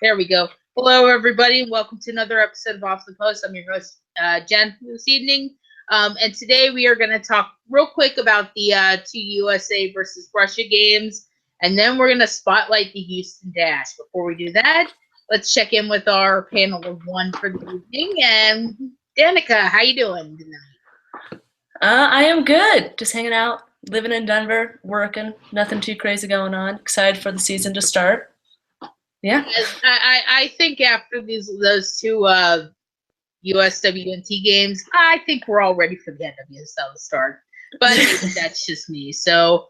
There we go. Hello, everybody. Welcome to another episode of Off the Post. I'm your host, Jen, this evening. And today we are going to talk real quick about the two USA versus Russia games. And then we're going to spotlight the Houston Dash. Before we do that, let's check in with our panel of one for the evening. And Danica, how you doing tonight? I am good. Just hanging out, living in Denver, working. Nothing too crazy going on. Excited for the season to start. Yeah. I think after those two USWNT games, I think we're all ready for the NWSL to start. But maybe that's just me. So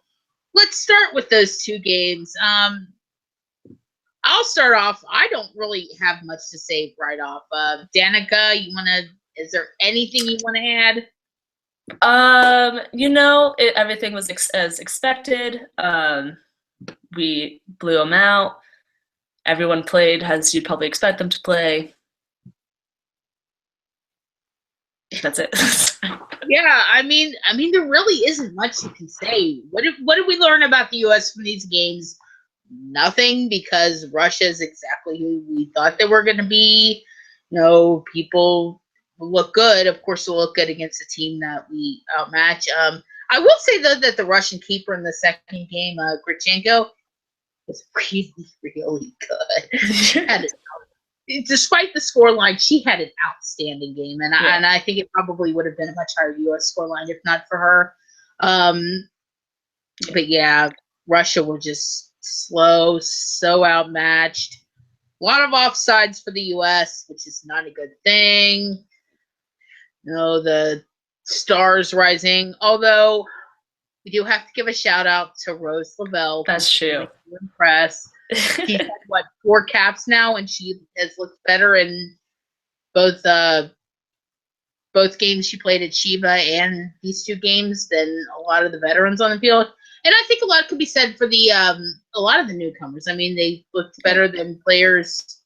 let's start with those two games. I'll start off. I don't really have much to say right off. Danica, is there anything you want to add? Everything was as expected. We blew them out. Everyone played as you'd probably expect them to play. That's it. Yeah, I mean, there really isn't much you can say. What did we learn about the U.S. from these games? Nothing, because Russia is exactly who we thought they were going to be. People look good. Of course, they'll look good against a team that we outmatch. I will say, though, that the Russian keeper in the second game, Grichenko, was really, really good. She had despite the scoreline, she had an outstanding game, and I think it probably would have been a much higher U.S. scoreline if not for her. But yeah, Russia were just slow, so outmatched. A lot of offsides for the U.S., which is not a good thing. The stars rising, although we do have to give a shout out to Rose Lavelle. That's true. Impressed. She's had, 4 caps now, and she has looked better in both games she played at Shiva and these two games than a lot of the veterans on the field. And I think a lot could be said for the a lot of the newcomers. I mean, they looked better than players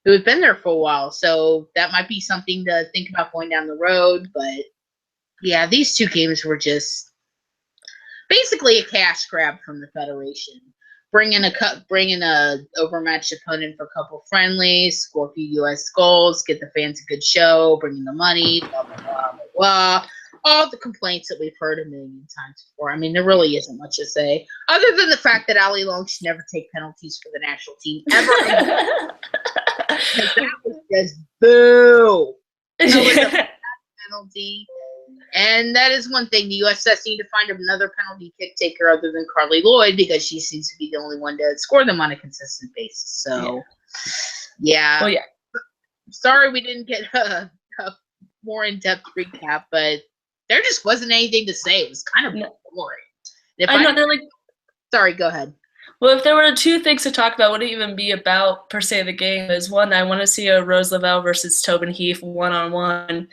who have been there for a while. So that might be something to think about going down the road. But yeah, these two games were just basically a cash grab from the Federation. Bring in a overmatched opponent for a couple friendlies, score a few U.S. goals, get the fans a good show, bring in the money, blah, blah, blah, blah, blah. All the complaints that we've heard a million times before. I mean, there really isn't much to say, other than the fact that Ali Long should never take penalties for the national team, ever. That was just boo. That was a bad penalty. And that is one thing. The USS need to find another penalty kick taker other than Carly Lloyd, because she seems to be the only one to score them on a consistent basis. So, yeah. Well, yeah. Sorry we didn't get a more in-depth recap, but there just wasn't anything to say. It was kind of boring. Sorry, go ahead. Well, if there were two things to talk about, wouldn't even be about, per se, the game. Is one, I want to see a Rose Lavelle versus Tobin Heath one-on-one.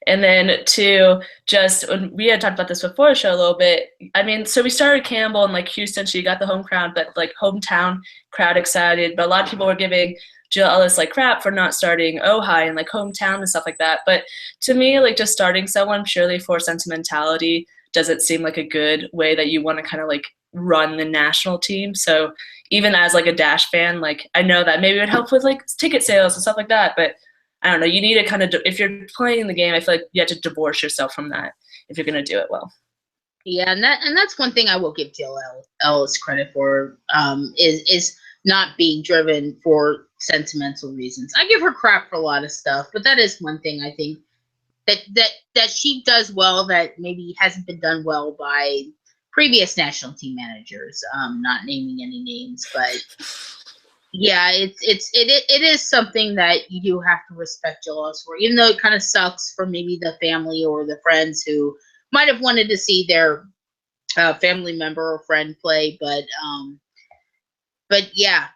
And then two, just we had talked about this before the show a little bit. I mean, so we started Campbell and Houston, so you got the home crowd, but hometown crowd excited. But a lot of people were giving Jill Ellis crap for not starting Ojai and hometown and stuff like that. But to me, just starting someone purely for sentimentality doesn't seem like a good way that you want to kind of run the national team. So even as a Dash fan, I know that maybe it would help with ticket sales and stuff like that, but I don't know. You need to kind of, if you're playing the game, I feel like you have to divorce yourself from that if you're going to do it well. Yeah, and that's one thing I will give Jill Ellis credit for, is not being driven for sentimental reasons. I give her crap for a lot of stuff, but that is one thing I think that she does well that maybe hasn't been done well by previous national team managers. Not naming any names, but. Yeah, it is something that you do have to respect Jill Ellis for, even though it kind of sucks for maybe the family or the friends who might have wanted to see their family member or friend play, but yeah.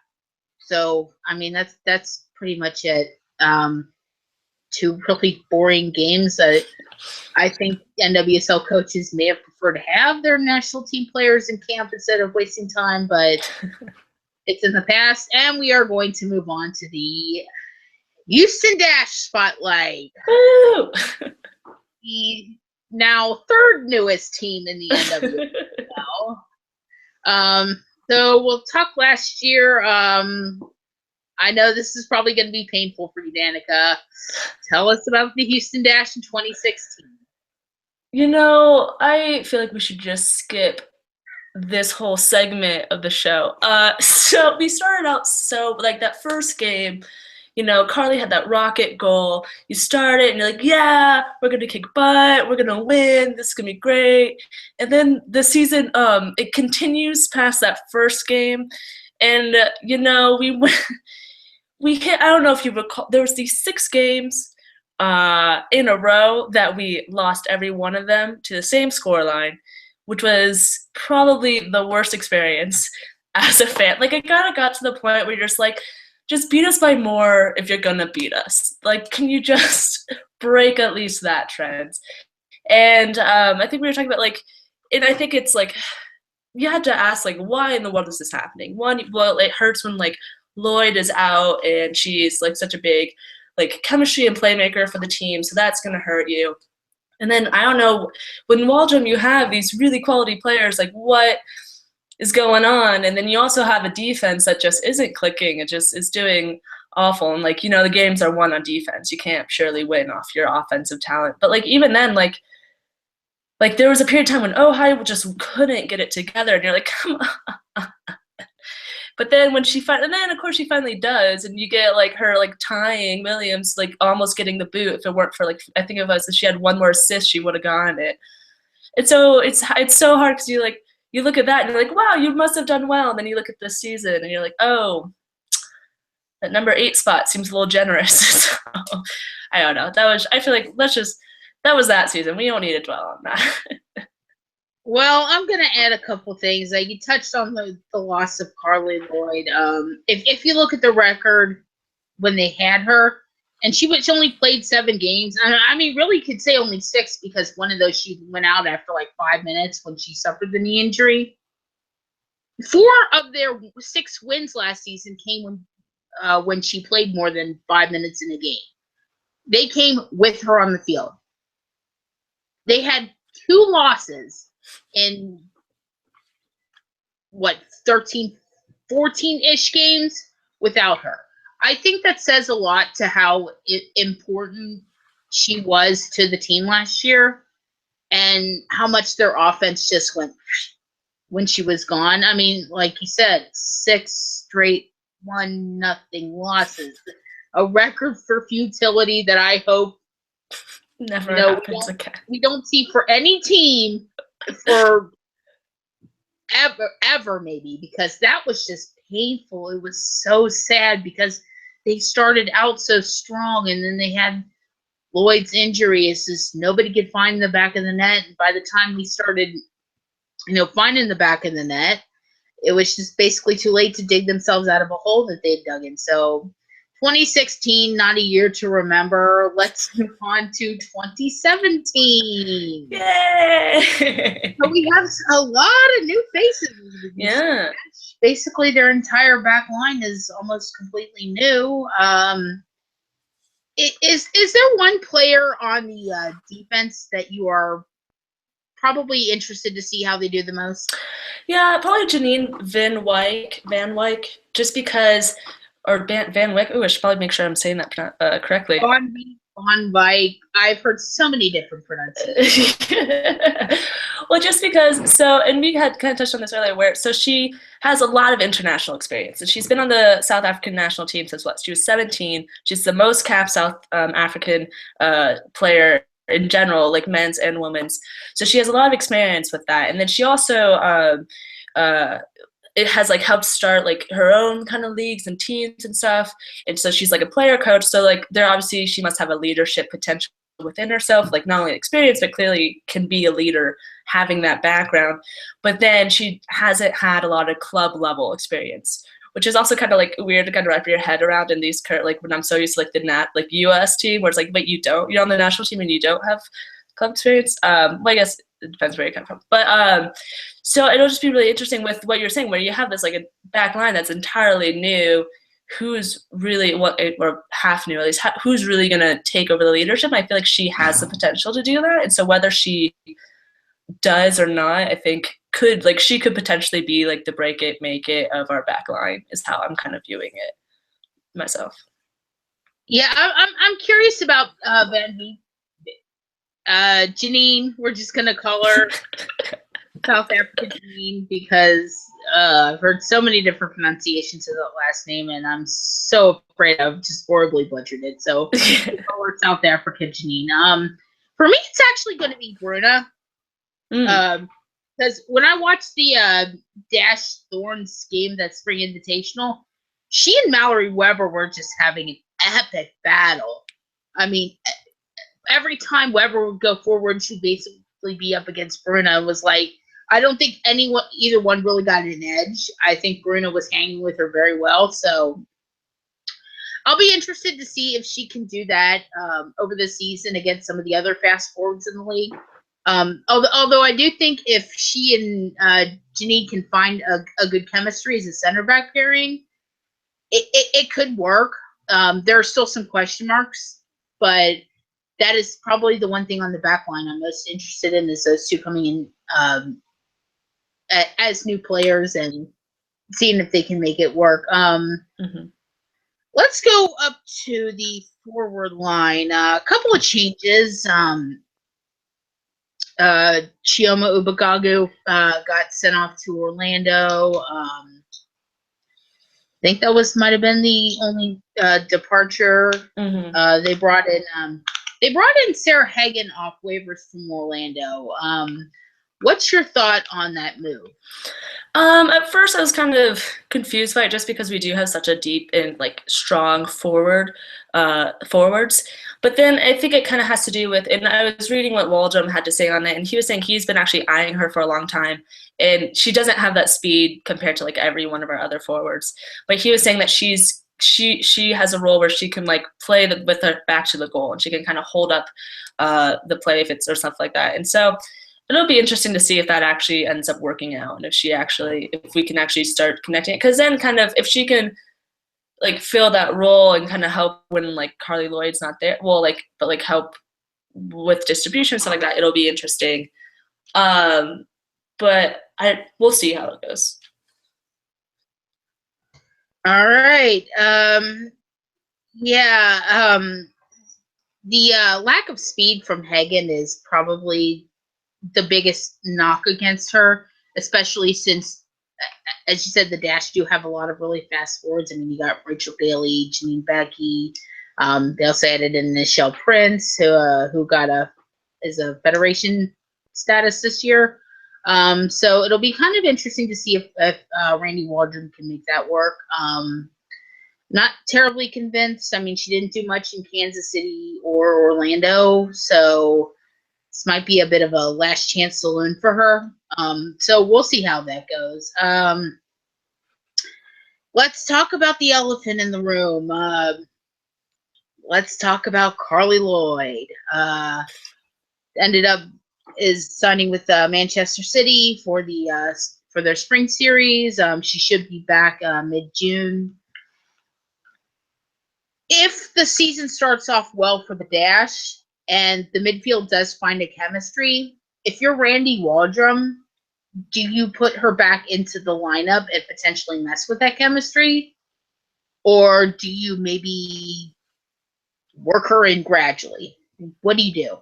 So I mean, that's pretty much it. Two really boring games that I think NWSL coaches may have preferred to have their national team players in camp instead of wasting time, but. It's in the past, and we are going to move on to the Houston Dash spotlight. Woo! The now third newest team in the NWSL. So we'll talk last year. I know this is probably going to be painful for you, Danica. Tell us about the Houston Dash in 2016. I feel like we should just skip this whole segment of the show. So we started out like that first game, Carly had that rocket goal. You start it and you're like, yeah, we're gonna kick butt, we're gonna win, this is gonna be great. And then the season, it continues past that first game, and we went, we hit. I don't know if you recall, there was these 6 games in a row that we lost every one of them to the same scoreline, which was probably the worst experience as a fan. Like, it kind of got to the point where you're just like, just beat us by more if you're gonna beat us. Like, can you just break at least that trend? And I think we were talking about, like, and I think it's like, you had to ask, like, why in the world is this happening? One, well, it hurts when, like, Lloyd is out and she's, like, such a big, like, chemistry and playmaker for the team, so that's gonna hurt you. And then, I don't know, when Waldrum, you have these really quality players, like, what is going on? And then you also have a defense that just isn't clicking. It just is doing awful. And, like, the games are won on defense. You can't surely win off your offensive talent. But, like, even then, like there was a period of time when Ohio just couldn't get it together. And you're like, come on. But then when and then of course she finally does, and you get like her like tying Williams, like almost getting the boot. If it weren't for, like, I think if she had one more assist, she would have gotten it. And so it's so hard because you look at that and you're like, wow, you must have done well. And then you look at this season and you're like, oh, that number 8 spot seems a little generous. So, I don't know. I feel like that was that season. We don't need to dwell on that. Well, I'm going to add a couple things. Like, you touched on the loss of Carly Lloyd. If you look at the record when they had her, and she only played 7 games. I mean, really could say only 6 because one of those she went out after like 5 minutes when she suffered the knee injury. 4 of their 6 wins last season came when she played more than 5 minutes in a game. They came with her on the field. They had 2 losses in 13, 14-ish games without her. I think that says a lot to how important she was to the team last year and how much their offense just went when she was gone. I mean, like you said, 6 straight 1-0 losses. A record for futility that I hope never happens again. We don't see for any team for ever maybe, because that was just painful. It was so sad because they started out so strong, and then they had Lloyd's injury. It's just nobody could find the back of the net. And by the time we started, finding the back of the net, it was just basically too late to dig themselves out of a hole that they'd dug in. So 2016, not a year to remember. Let's move on to 2017. Yay! So we have a lot of new faces. Yeah. Basically, their entire back line is almost completely new. Is there one player on the defense that you are probably interested to see how they do the most? Yeah, probably Janine Van Wyk, just because, or Van Wyk. Oh, I should probably make sure I'm saying that correctly. Van Wyk. I've heard so many different pronunciations. Well, just because, and we had kind of touched on this earlier, so she has a lot of international experience, and she's been on the South African national team since she was 17. She's the most capped South African player in general, like men's and women's. So she has a lot of experience with that. And then she also it has like helped start like her own kind of leagues and teams and stuff. And so she's like a player coach. So like obviously she must have a leadership potential within herself, like not only experience, but clearly can be a leader having that background. But then she hasn't had a lot of club level experience, which is also kind of like weird to kind of wrap your head around in these current, like when I'm so used to like the US team where it's like, but you're on the national team and you don't have club experience. Well, I guess it depends where you come from. But so it'll just be really interesting with what you're saying, where you have this like a back line that's entirely new, who's really or half new at least, who's really going to take over the leadership. I feel like she has the potential to do that. And so whether she does or not, I think she could potentially be like the break it, make it of our back line is how I'm kind of viewing it. myself. Yeah, I'm curious about Van Beek. Janine, we're just gonna call her South African Janine because I've heard so many different pronunciations of that last name, and I'm so afraid I've just horribly butchered it. So we'll call her South African Janine. For me, it's actually going to be Bruna. Because when I watched the Dash Thorns game, that spring invitational, she and Mallory Weber were just having an epic battle. I mean, every time Weber would go forward, she'd basically be up against Bruna. It was like, I don't think either one really got an edge. I think Bruna was hanging with her very well. So I'll be interested to see if she can do that over the season against some of the other fast forwards in the league. Although I do think if she and Janine can find a good chemistry as a center back pairing, it could work. There are still some question marks, but that is probably the one thing on the back line I'm most interested in is those two coming in as new players and seeing if they can make it work. Let's go up to the forward line. A couple of changes. Chioma Ubagagu got sent off to Orlando. I think that might have been the only departure. They brought in Sarah Hagan off waivers from Orlando. What's your thought on that move? At first, I was kind of confused by it just because we do have such a deep and strong forwards. But then I think it kind of has to do with, and I was reading what Waldrum had to say on it, and he was saying he's been actually eyeing her for a long time, and she doesn't have that speed compared to every one of our other forwards. But he was saying that she has a role where she can play with her back to the goal, and she can kind of hold up the play if it's or something like that. And so it'll be interesting to see if that actually ends up working out, and if we can actually start connecting it. Because then kind of if she can fill that role and kind of help when Carly Lloyd's not there, but help with distribution and stuff like that, it'll be interesting. But we'll see how it goes. All right. The lack of speed from Hagen is probably the biggest knock against her, especially since, as you said, the Dash do have a lot of really fast forwards. I mean, you got Rachel Bailey, Janine Becky. They also added in Nichelle Prince, who got a Federation status this year. So it'll be kind of interesting to see if Randy Waldron can make that work. Not terribly convinced. I mean, she didn't do much in Kansas City or Orlando, so this might be a bit of a last chance saloon for her. So we'll see how that goes. Let's talk about the elephant in the room. Let's talk about Carly Lloyd. Ended up signing with Manchester City for their spring series. She should be back mid-June. If the season starts off well for the Dash and the midfield does find a chemistry, if you're Randy Waldrum, do you put her back into the lineup and potentially mess with that chemistry? Or do you maybe work her in gradually? What do you do?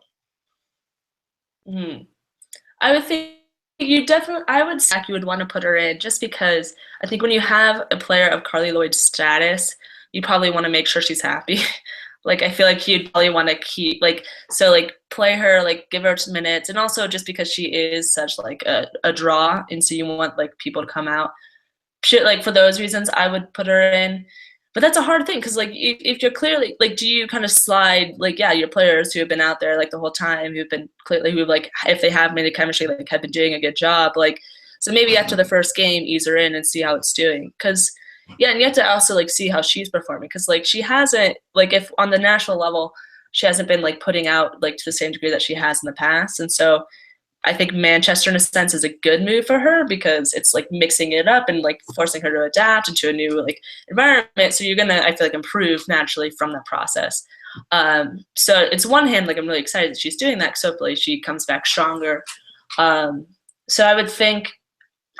I would think I would say you would want to put her in just because I think when you have a player of Carly Lloyd's status, you probably want to make sure she's happy. I feel like you'd probably want to keep play her, give her some minutes, and also just because she is such a draw, and so you want people to come out. For those reasons, I would put her in. But that's a hard thing because if you're clearly do you kind of slide your players who have been out there the whole time, who've been clearly if they have made a chemistry have been doing a good job, so maybe after the first game ease her in and see how it's doing. Because and you have to also see how she's performing because she hasn't if on the national level she hasn't been putting out to the same degree that she has in the past. And so I think Manchester in a sense is a good move for her because it's mixing it up and forcing her to adapt into a new environment. So you're gonna I feel improve naturally from that process. So it's one hand I'm really excited that she's doing that because hopefully she comes back stronger. So I would think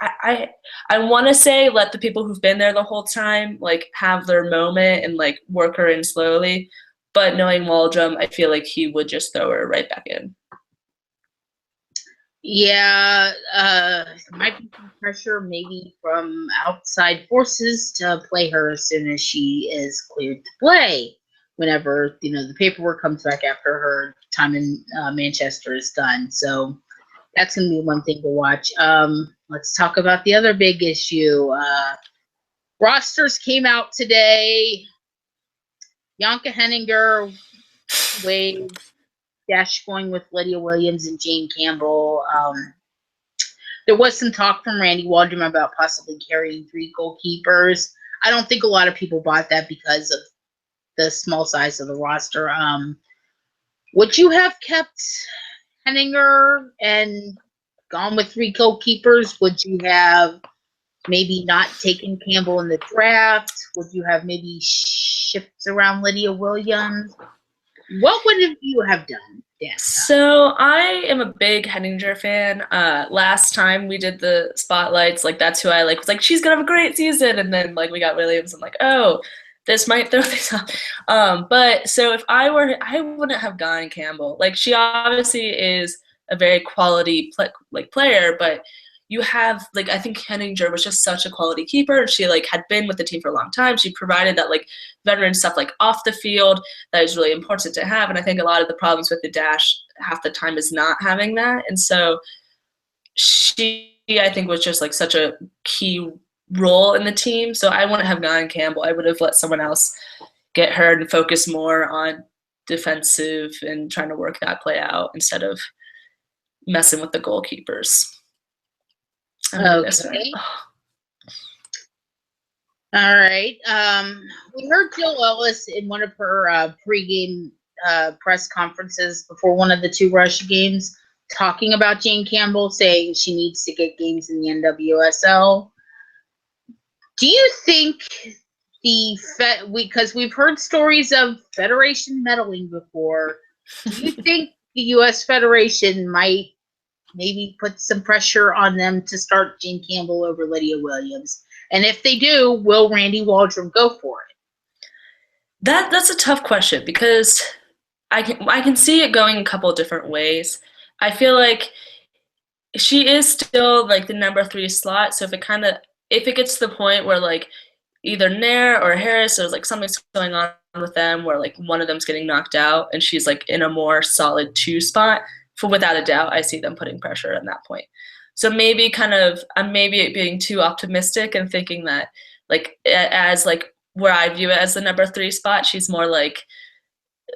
I want to say let the people who've been there the whole time like have their moment and like work her in slowly. But knowing Waldrum, I feel like he would just throw her right back in. Yeah, might be some pressure maybe from outside forces to play her as soon as she is cleared to play. Whenever the paperwork comes back after her time in Manchester is done, so that's going to be one thing to watch. Let's talk about the other big issue. Rosters came out today. Bianca Henninger waived. Dash going with Lydia Williams and Jane Campbell. There was some talk from Randy Waldrum about possibly carrying 3 goalkeepers. I don't think a lot of people bought that because of the small size of the roster. Would you have kept Henninger and gone with 3 goalkeepers? Would you have maybe not taken Campbell in the draft? Would you have maybe shifted around Lydia Williams? What would you have done, Dan? So I am a big Henninger fan. Last time we did the spotlights, like that's who I like was like, she's gonna have a great season, and then like we got Williams. I'm like, oh, this might throw things off. But so if I wouldn't have gone Campbell. Like she obviously is a very quality player, but you have like I think Henninger was just such a quality keeper, and she like had been with the team for a long time. She provided that like veteran stuff like off the field that is really important to have, and I think a lot of the problems with the Dash half the time is not having that, and so she I think was just like such a key role in the team. So I wouldn't have gone Campbell. I would have let someone else get her and focus more on defensive and trying to work that play out instead of messing with the goalkeepers. Okay. All right. We heard Jill Ellis in one of her pregame press conferences before one of the 2 Russia games talking about Jane Campbell, saying she needs to get games in the NWSL. Do you think because we've heard stories of Federation meddling before, do you think the U.S. Federation might maybe put some pressure on them to start Jane Campbell over Lydia Williams? And if they do, will Randy Waldrum go for it? That's a tough question because I can see it going a couple of different ways. I feel like she is still like the number 3 slot, so if it gets to the point where like either Nair or Harris or like something's going on with them where like one of them's getting knocked out and she's like in a more solid 2 spot, without a doubt, I see them putting pressure at that point. So maybe I'm maybe being too optimistic and thinking that like as like where I view it as the number 3 spot, she's more like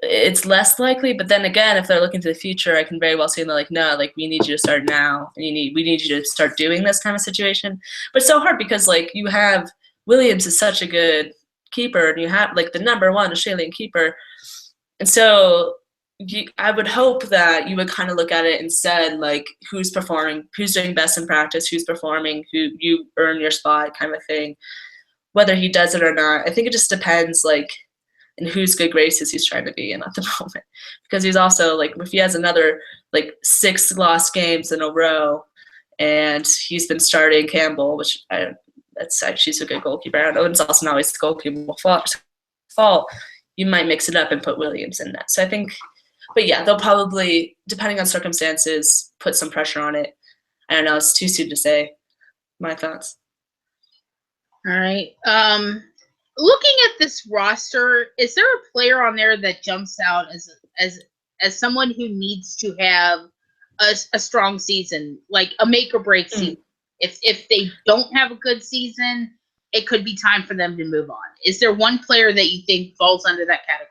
it's less likely. But then again, if they're looking to the future, I can very well see them like, no, like we need you to start now, and we need you to start doing this kind of situation. But it's so hard because like you have Williams is such a good keeper, and you have like the number 1 Australian keeper, and so I would hope that you would kind of look at it and said like who's performing, who's doing best in practice, who's performing, who you earn your spot kind of thing, whether he does it or not. I think it just depends like in whose good graces he's trying to be in at the moment, because he's also like if he has another like 6 lost games in a row and he's been starting Campbell, which she's a good goalkeeper. I don't know, it's also not always the goalkeeper's fault. You might mix it up and put Williams in that. So I think, but yeah, they'll probably, depending on circumstances, put some pressure on it. I don't know. It's too soon to say. My thoughts. All right. Looking at this roster, is there a player on there that jumps out as someone who needs to have a strong season, like a make or break season? If they don't have a good season, it could be time for them to move on. Is there one player that you think falls under that category?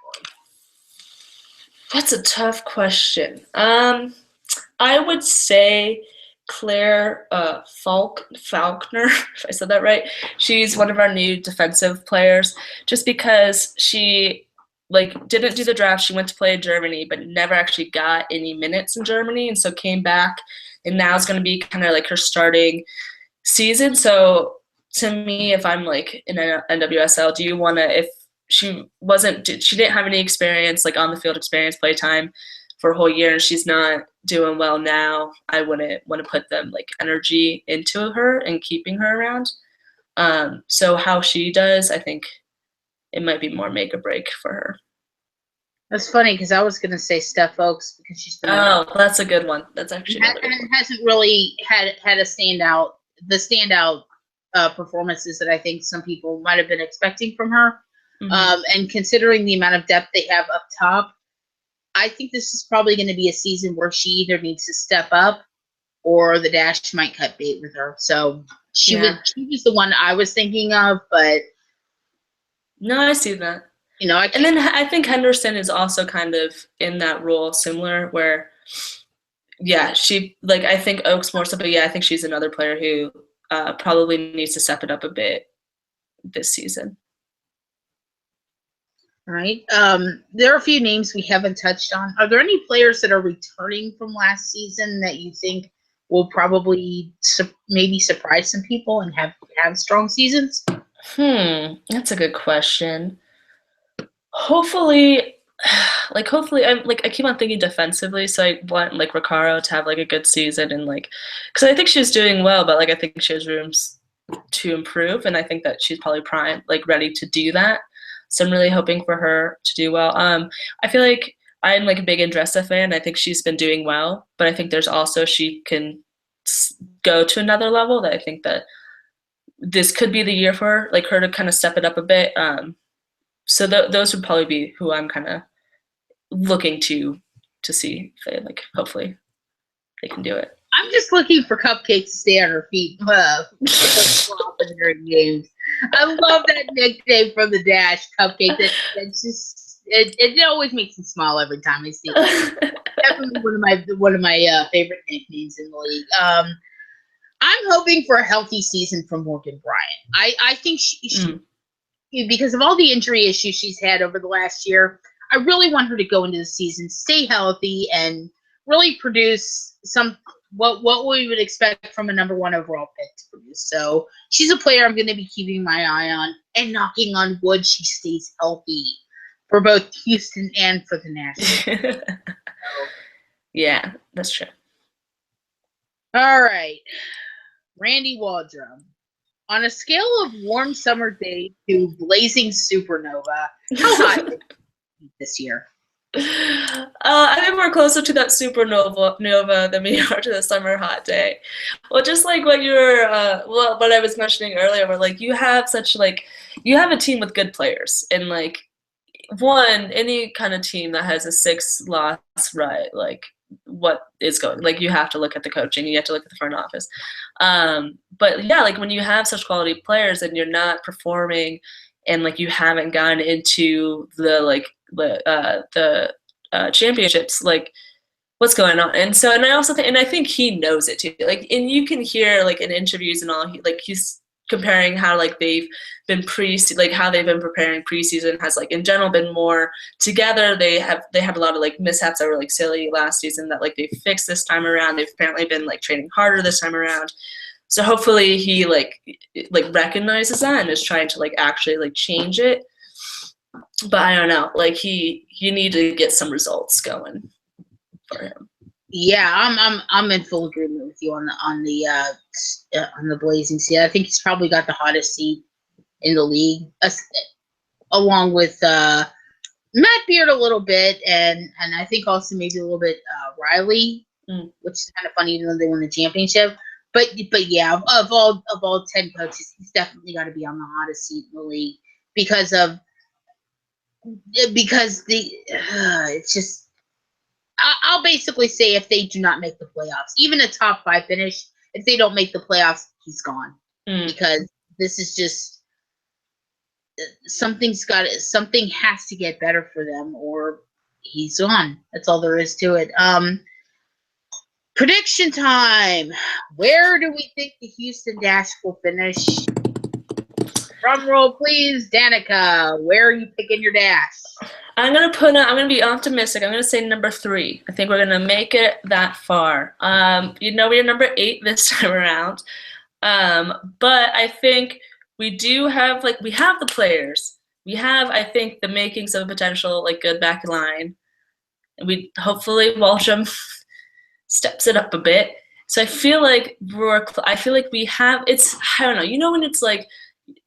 That's a tough question. I would say Claire Faulkner, if I said that right. She's one of our new defensive players, just because she like didn't do the draft. She went to play in Germany, but never actually got any minutes in Germany, and so came back, and now it's going to be kind of like her starting season. So to me, if I'm like in an NWSL, do you want to, if she didn't have any experience, like on the field experience, play time, for a whole year and she's not doing well now, I wouldn't want to put them like energy into her and keeping her around. So how she does, I think it might be more make or break for her. That's funny because I was going to say Steph Oaks because she's been that's a good one. That's actually another good one. Hasn't really had a standout performances that I think some people might have been expecting from her. Mm-hmm. And considering the amount of depth they have up top, I think this is probably going to be a season where she either needs to step up or the Dash might cut bait with her. So she was the one I was thinking of, but no, I see that. And then I think Henderson is also kind of in that role similar where, she like I think Oaks more so, but I think she's another player who probably needs to step it up a bit this season. All right. There are a few names we haven't touched on. Are there any players that are returning from last season that you think will probably maybe surprise some people and have strong seasons? That's a good question. Hopefully, I keep on thinking defensively, so I want like Recaro to have like a good season and like, because I think she's doing well, but like I think she has rooms to improve, and I think that she's probably prime, like ready to do that. So I'm really hoping for her to do well. I feel like I'm like a big Andressa fan. I think she's been doing well, but I think there's also she can go to another level that I think that this could be the year for her, like her to kind of step it up a bit. So those would probably be who I'm kind of looking to see if they like. Hopefully, they can do it. I'm just looking for Cupcake to stay on her feet during games. I love that nickname from the Dash, Cupcake. That's just it always makes me smile every time I see it. Definitely one of my favorite nicknames in the league. I'm hoping for a healthy season from Morgan Bryant. I think she because of all the injury issues she's had over the last year, I really want her to go into the season, stay healthy, and really produce what we would expect from a number 1 overall pick to produce. So she's a player I'm going to be keeping my eye on and knocking on wood she stays healthy for both Houston and for the Nationals. Yeah, that's true. All right. Randy Waldrum. On a scale of warm summer day to blazing supernova, how hot is it this year? I think we're closer to that supernova than we are to the summer hot day. Well, just like what you were, what I was mentioning earlier, where like you have a team with good players, and like any kind of team that has a 6-loss rut, like what is going, like you have to look at the coaching, you have to look at the front office. But like when you have such quality players and you're not performing, and like you haven't gotten into the championships, like what's going on? And I think he knows it too. Like, and you can hear like in interviews and all, he's comparing how like they've been how they've been preparing preseason has like in general been more together. They had a lot of like mishaps that were like silly last season that like they fixed this time around. They've apparently been like training harder this time around. So hopefully he like recognizes that and is trying to like actually like change it. But I don't know, like you need to get some results going for him. Yeah, I'm in full agreement with you on the blazing seat. I think he's probably got the hottest seat in the league, along with Matt Beard a little bit, and I think also maybe a little bit Riley, which is kind of funny, even though they won the championship. But yeah, of all 10 coaches, he's definitely got to be on the hottest seat in the league because it's just. I'll basically say if they do not make the playoffs, even a top 5 finish, if they don't make the playoffs, he's gone. Because this is just something has to get better for them, or he's gone. That's all there is to it. Prediction time. Where do we think the Houston Dash will finish? Drum roll, please, Danica. Where are you picking your Dash? I'm gonna be optimistic. I'm gonna say number 3. I think we're gonna make it that far. We're number 8 this time around. But I think we have the players. We have, I think, the makings of a potential like good back line. and we hopefully Walsham steps it up a bit. So I feel like we have, it's, I don't know, you know, when it's like,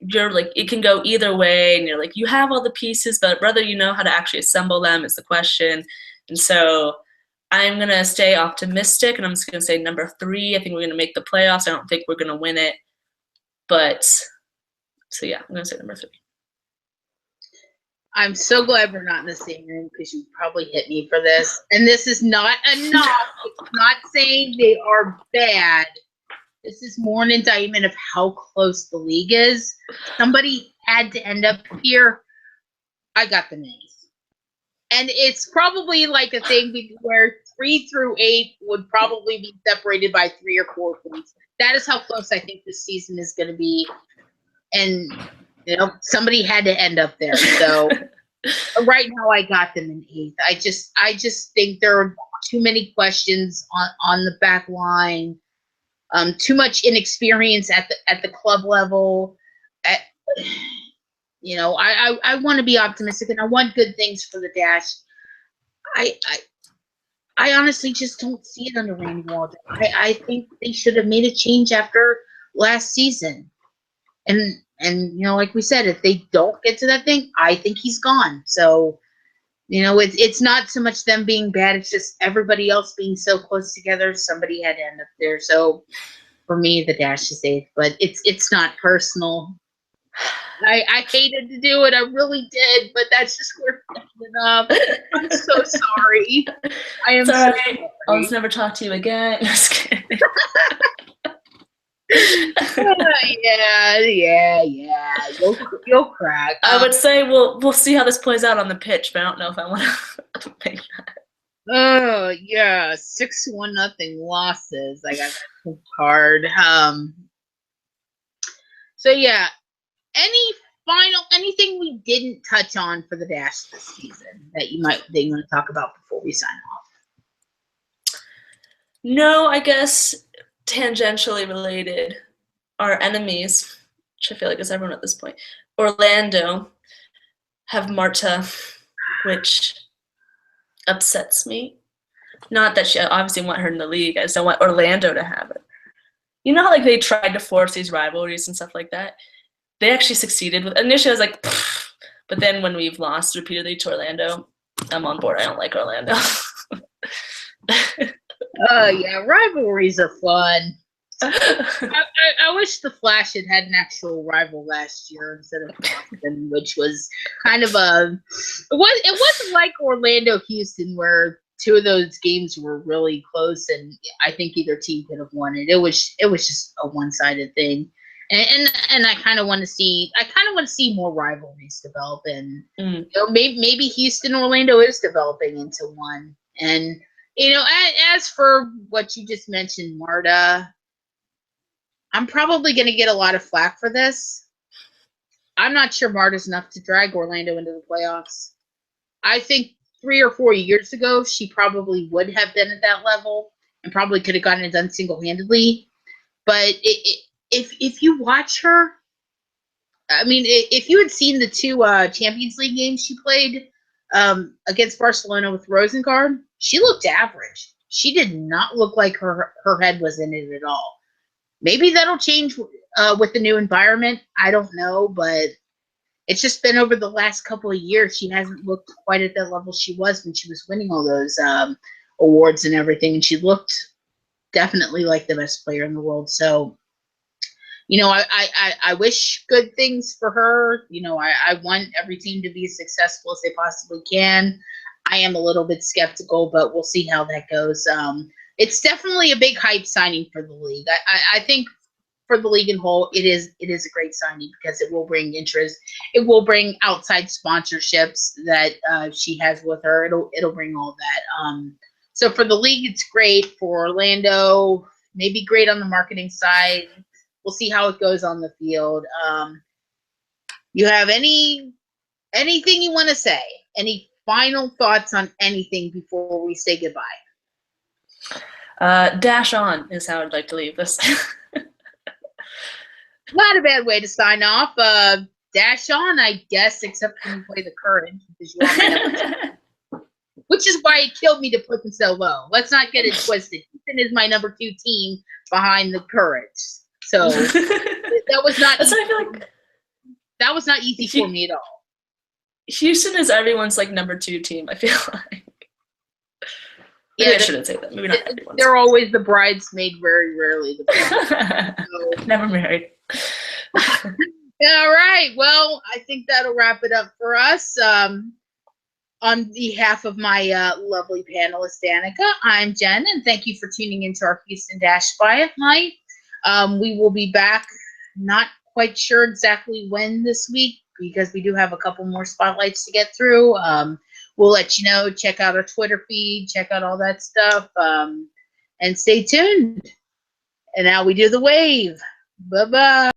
you're like, it can go either way, and you're like, you have all the pieces, but whether you know how to actually assemble them is the question. And so I'm going to stay optimistic, and I'm just going to say number 3. I think we're going to make the playoffs. I don't think we're going to win it. But, so yeah, I'm going to say number 3. I'm so glad we're not in the same room because you probably hit me for this. And this is not enough. It's not saying they are bad. This is more an indictment of how close the league is. Somebody had to end up here. I got the names. And it's probably like a thing where 3 through 8 would probably be separated by 3 or 4 points. That is how close I think this season is going to be. And you know, somebody had to end up there. So right now I got them in 8th. I just think there are too many questions on the back line. Too much inexperience at the club level. You know, I want to be optimistic and I want good things for the Dash. I honestly just don't see it under Randy Walden. I think they should have made a change after last season. And you know, like we said, if they don't get to that thing, I think he's gone. So, you know, it's not so much them being bad, it's just everybody else being so close together. Somebody had to end up there. So for me, the Dash is 8th, but it's not personal. I hated to do it, I really did, but that's just where we're ending up. I'm so sorry. I am sorry. sorry. I'll just never talk to you again. Just kidding. Yeah. You'll crack. I would say we'll see how this plays out on the pitch, but I don't know if I want to make that. Oh yeah, 6-1 losses. I got that card. So yeah, anything we didn't touch on for the Dash this season that you want to talk about before we sign off? No, I guess tangentially related. Our enemies, which I feel like is everyone at this point, Orlando, have Marta, which upsets me. Not that I obviously want her in the league. I just don't want Orlando to have it. You know how like they tried to force these rivalries and stuff like that? They actually succeeded with. Initially, I was like, pfft. But then when we've lost repeatedly to Orlando, I'm on board. I don't like Orlando. Yeah, rivalries are fun. I wish the Flash had an actual rival last year instead of Boston, which was kind of it wasn't like Orlando Houston where 2 of those games were really close and I think either team could have won it. It was just a one-sided thing. And I kind of want to see more rivalries develop, and you know, maybe Houston Orlando is developing into one. And you know, as for what you just mentioned, Marta, I'm probably going to get a lot of flack for this. I'm not sure Marta's enough to drag Orlando into the playoffs. I think 3 or 4 years ago, she probably would have been at that level and probably could have gotten it done single-handedly. But if you watch her, I mean, if you had seen the 2 Champions League games she played against Barcelona with Rosengard, she looked average. She did not look like her head was in it at all. Maybe that'll change with the new environment. I don't know, but it's just been over the last couple of years. She hasn't looked quite at that level she was when she was winning all those awards and everything. And she looked definitely like the best player in the world. So, you know, I wish good things for her. You know, I want every team to be as successful as they possibly can. I am a little bit skeptical, but we'll see how that goes. It's definitely a big hype signing for the league. I think for the league in whole, it is a great signing because it will bring interest. It will bring outside sponsorships that she has with her. It'll bring all that. So for the league, it's great. For Orlando, maybe great on the marketing side. We'll see how it goes on the field. You have anything you want to say? Any final thoughts on anything before we say goodbye? Dash on is how I'd like to leave this. Not a bad way to sign off. Dash on, I guess, except when you play the current. Because you which is why it killed me to put them so low. Let's not get it twisted. Houston is my number 2 team behind the Courage. So that was not. That's easy. I feel like that was not easy for me at all. Houston is everyone's like number 2 team. I feel like. Maybe I shouldn't say that. Maybe not everyone's. They're always the bridesmaid, very rarely the bride. So. Never married. All right. Well, I think that'll wrap it up for us. On behalf of my lovely panelist, Danica, I'm Jen, and thank you for tuning into our Houston Dash Spotlight. We will be back, not quite sure exactly when this week, because we do have a couple more spotlights to get through. We'll let you know. Check out our Twitter feed. Check out all that stuff. And stay tuned. And now we do the wave. Bye-bye.